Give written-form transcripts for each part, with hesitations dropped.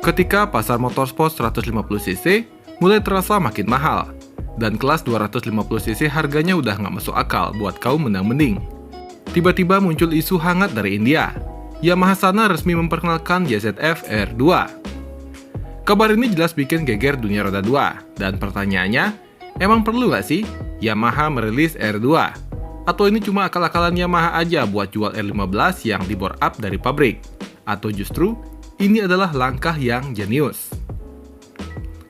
Ketika pasar motorsport 150cc mulai terasa makin mahal, dan kelas 250cc harganya udah nggak masuk akal buat kaum menang-mending. Tiba-tiba muncul isu hangat dari India. Yamaha sana resmi memperkenalkan YZF R2. Kabar ini jelas bikin geger dunia roda 2, dan pertanyaannya, emang perlu nggak sih Yamaha merilis R2? Atau ini cuma akal-akalan Yamaha aja buat jual R15 yang di-bore up dari pabrik? Atau justru ini adalah langkah yang jenius?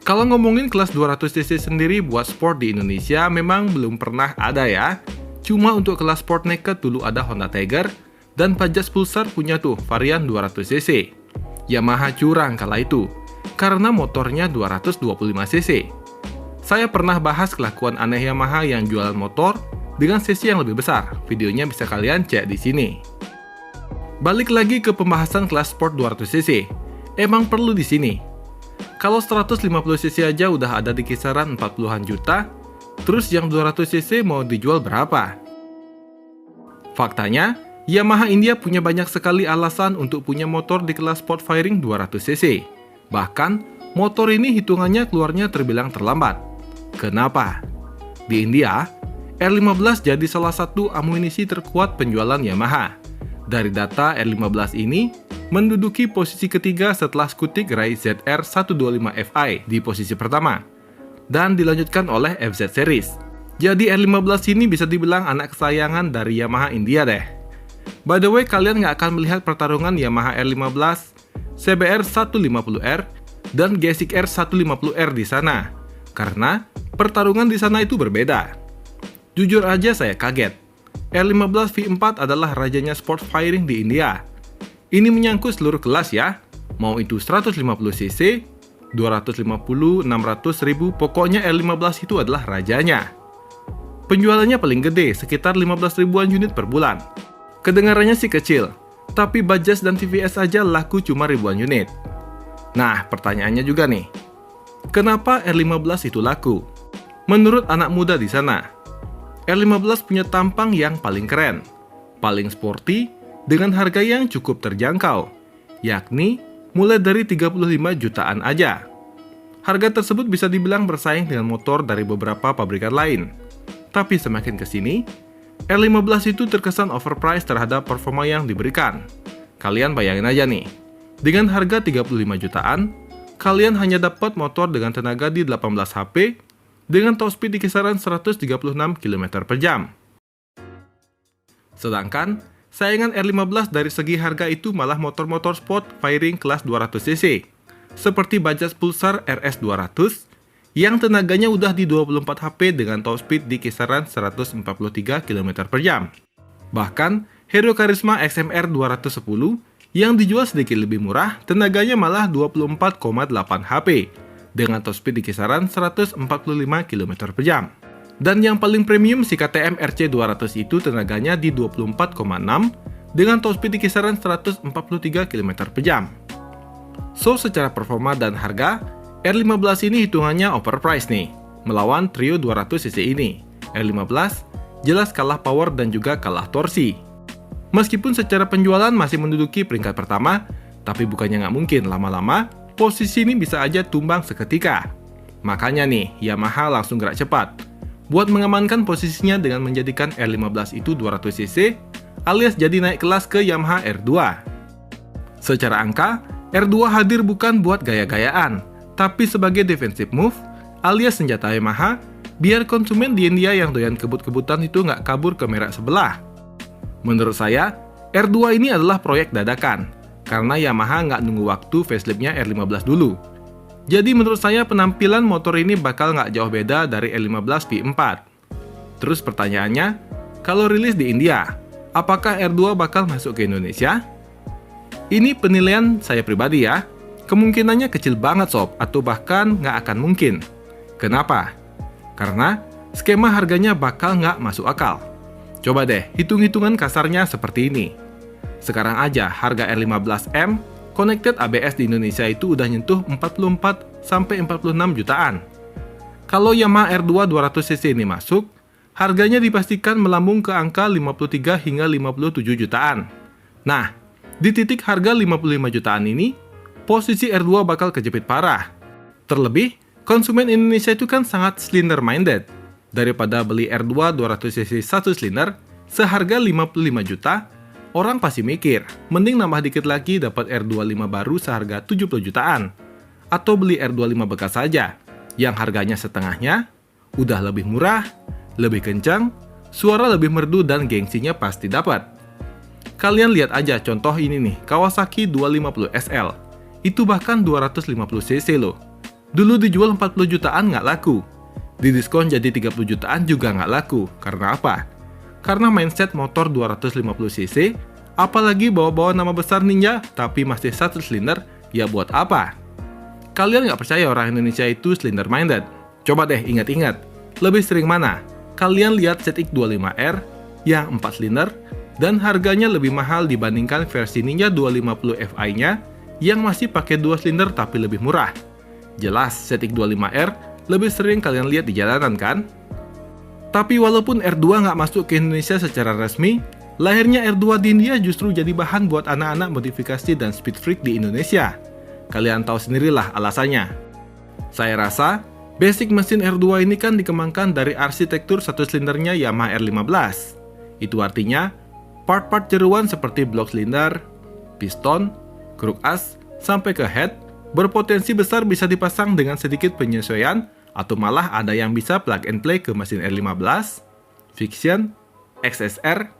Kalau ngomongin kelas 200cc sendiri buat sport di Indonesia memang belum pernah ada ya. Cuma untuk kelas sport naked dulu ada Honda Tiger, dan Bajaj Pulsar punya tuh varian 200cc. Yamaha curang kala itu, karena motornya 225cc. Saya pernah bahas kelakuan aneh Yamaha yang jualan motor dengan cc yang lebih besar. Videonya bisa kalian cek di sini. Balik lagi ke pembahasan kelas sport 200cc. Emang perlu di sini? Kalau 150cc aja udah ada di kisaran 40-an juta, terus yang 200cc mau dijual berapa? Faktanya, Yamaha India punya banyak sekali alasan untuk punya motor di kelas sport firing 200cc. Bahkan, motor ini hitungannya keluarnya terbilang terlambat. Kenapa? Di India, R15 jadi salah satu amunisi terkuat penjualan Yamaha. Dari data R15 ini, menduduki posisi ketiga setelah skutik Rai ZR125Fi di posisi pertama, dan dilanjutkan oleh FZ Series. Jadi R15 ini bisa dibilang anak kesayangan dari Yamaha India deh. By the way, kalian nggak akan melihat pertarungan Yamaha R15, CBR 150R, dan Gesik R150R di sana, karena pertarungan di sana itu berbeda. Jujur aja saya kaget. R15 V4 adalah rajanya sport firing di India. Ini menyangkut seluruh kelas ya, mau itu 150cc, 250, 600, 1000, pokoknya R15 itu adalah rajanya. Penjualannya paling gede, sekitar 15 ribuan unit per bulan. Kedengarannya sih kecil, tapi Bajaj dan TVS aja laku cuma ribuan unit. Nah, pertanyaannya juga nih, kenapa R15 itu laku? Menurut anak muda di sana, R15 punya tampang yang paling keren, paling sporty, dengan harga yang cukup terjangkau, yakni mulai dari 35 jutaan aja. Harga tersebut bisa dibilang bersaing dengan motor dari beberapa pabrikan lain. Tapi semakin kesini, R15 itu terkesan overpriced terhadap performa yang diberikan. Kalian bayangin aja nih, dengan harga 35 jutaan, kalian hanya dapat motor dengan tenaga di 18 HP, dengan top speed di kisaran 136 km per jam. Sedangkan, saingan R15 dari segi harga itu malah motor-motor sport firing kelas 200cc, seperti Bajaj Pulsar RS200, yang tenaganya udah di 24 HP dengan top speed di kisaran 143 km per jam. Bahkan, Hero Karisma XMR 210 yang dijual sedikit lebih murah, tenaganya malah 24,8 HP, dengan top speed di kisaran 145 km per jam. Dan yang paling premium si KTM RC200 itu tenaganya di 24,6 dengan top speed di kisaran 143 km per jam. So, secara performa dan harga, R15 ini hitungannya overpriced nih, melawan trio 200cc ini. R15 jelas kalah power dan juga kalah torsi. Meskipun secara penjualan masih menduduki peringkat pertama, tapi bukannya nggak mungkin lama-lama posisi ini bisa aja tumbang seketika. Makanya nih, Yamaha langsung gerak cepat buat mengamankan posisinya dengan menjadikan R15 itu 200cc alias jadi naik kelas ke Yamaha R2. Secara angka, R2 hadir bukan buat gaya-gayaan, tapi sebagai defensive move alias senjata Yamaha biar konsumen di India yang doyan kebut-kebutan itu nggak kabur ke merek sebelah. Menurut saya, R2 ini adalah proyek dadakan, karena Yamaha nggak nunggu waktu facelift-nya R15 dulu. Jadi menurut saya penampilan motor ini bakal nggak jauh beda dari R15 V4. Terus pertanyaannya, kalau rilis di India, apakah R2 bakal masuk ke Indonesia? Ini penilaian saya pribadi ya, kemungkinannya kecil banget sob, atau bahkan nggak akan mungkin. Kenapa? Karena skema harganya bakal nggak masuk akal. Coba deh, hitung-hitungan kasarnya seperti ini. Sekarang aja harga R15M connected ABS di Indonesia itu udah nyentuh 44-46 jutaan. Kalau Yamaha R2 200cc ini masuk, harganya dipastikan melambung ke angka 53 hingga 57 jutaan. Nah, Di titik harga 55 jutaan ini, posisi R2 bakal kejepit parah. Terlebih, konsumen Indonesia itu kan sangat cylinder-minded. Daripada beli R2 200cc 1 silinder, seharga 55 juta, orang pasti mikir, mending nambah dikit lagi dapat R25 baru seharga 70 jutaan. Atau beli R25 bekas saja, yang harganya setengahnya, udah lebih murah, lebih kencang, suara lebih merdu dan gengsinya pasti dapat. Kalian lihat aja contoh ini nih, Kawasaki 250 SL. Itu bahkan 250cc loh. Dulu dijual 40 jutaan nggak laku. Didiskon jadi 30 jutaan juga nggak laku. Karena apa? Karena mindset motor 250cc, apalagi bawa-bawa nama besar Ninja, tapi masih 1 silinder, ya buat apa? Kalian nggak percaya orang Indonesia itu cylinder-minded? Coba deh ingat-ingat, lebih sering mana? Kalian lihat ZX25R yang 4 silinder, dan harganya lebih mahal dibandingkan versi Ninja 250 Fi-nya yang masih pakai 2 silinder tapi lebih murah. Jelas ZX25R lebih sering kalian lihat di jalanan kan? Tapi walaupun R2 nggak masuk ke Indonesia secara resmi, lahirnya R2 di India justru jadi bahan buat anak-anak modifikasi dan speed freak di Indonesia. Kalian tahu sendirilah alasannya. Saya rasa, basic mesin R2 ini kan dikembangkan dari arsitektur 1 silindernya Yamaha R15. Itu artinya, part-part jeruan seperti blok silinder, piston, kruk as, sampai ke head, berpotensi besar bisa dipasang dengan sedikit penyesuaian, atau malah ada yang bisa plug and play ke mesin R15, Fiction, XSR,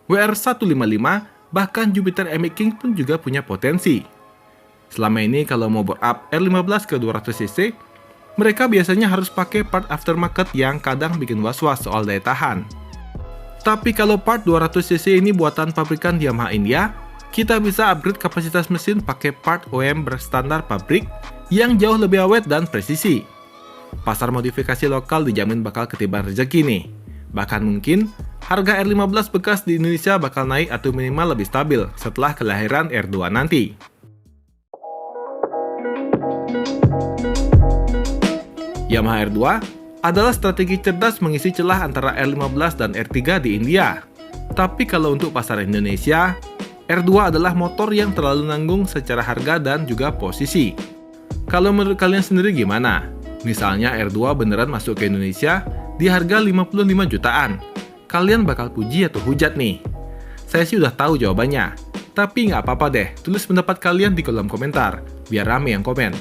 WR155, bahkan Jupiter MX King pun juga punya potensi. Selama ini kalau mau bore up R15 ke 200cc, mereka biasanya harus pakai part aftermarket yang kadang bikin was-was soal daya tahan. Tapi kalau part 200cc ini buatan pabrikan Yamaha India, kita bisa upgrade kapasitas mesin pakai part OEM berstandar pabrik yang jauh lebih awet dan presisi. Pasar modifikasi lokal dijamin bakal ketiban rezeki nih. Bahkan mungkin, harga R15 bekas di Indonesia bakal naik atau minimal lebih stabil setelah kelahiran R2 nanti. Yamaha R2 adalah strategi cerdas mengisi celah antara R15 dan R3 di India. Tapi kalau untuk pasar Indonesia, R2 adalah motor yang terlalu nanggung secara harga dan juga posisi. Kalau menurut kalian sendiri gimana? Misalnya R2 beneran masuk ke Indonesia di harga 55 jutaan. Kalian bakal puji atau hujat nih? Saya sih udah tahu jawabannya. Tapi nggak apa-apa deh, tulis pendapat kalian di kolom komentar, biar rame yang komen.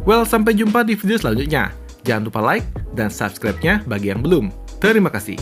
Well, sampai jumpa di video selanjutnya. Jangan lupa like dan subscribe-nya bagi yang belum. Terima kasih.